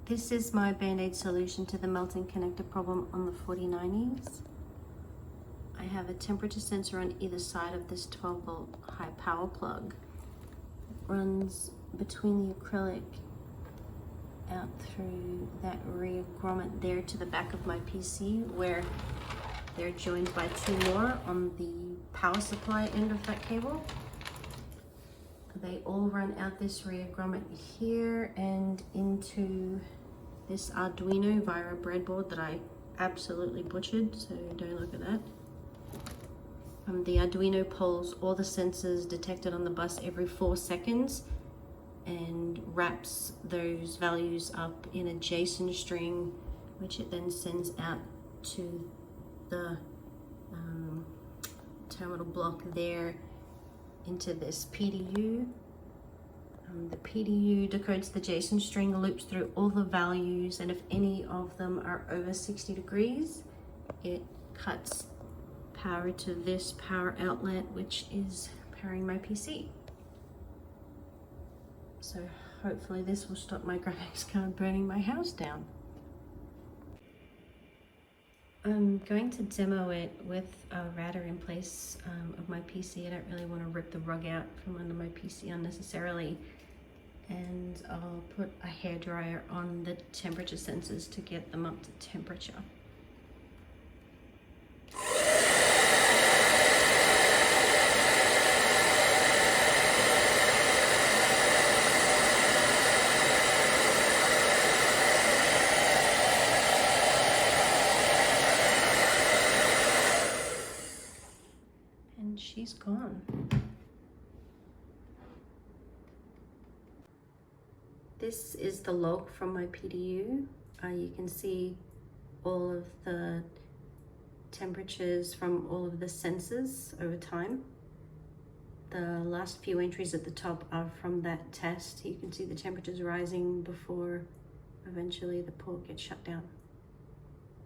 This is my Band-Aid solution to the melting connector problem on the 4090s. I have a temperature sensor on either side of this 12 volt high power plug. It runs between the acrylic out through that rear grommet there to the back of my PC, where they're joined by two more on the power supply end of that cable. They all run out this rear grommet here and into this Arduino via a breadboard that I absolutely butchered, so don't look at that. The Arduino pulls all the sensors detected on the bus every 4 seconds and wraps those values up in a JSON string, which it then sends out to the terminal block there into this PDU. The PDU decodes the JSON string, loops through all the values, and if any of them are over 60 degrees, it cuts power to this power outlet, which is powering my PC. So hopefully this will stop my graphics card burning my house down. I'm going to demo it with a router in place of my PC. I don't really want to rip the rug out from under my PC unnecessarily. And I'll put a hairdryer on the temperature sensors to get them up to temperature. And she's gone. This is the log from my PDU. You can see all of the temperatures from all of the sensors over time. The last few entries at the top are from that test. You can see the temperatures rising before eventually the port gets shut down.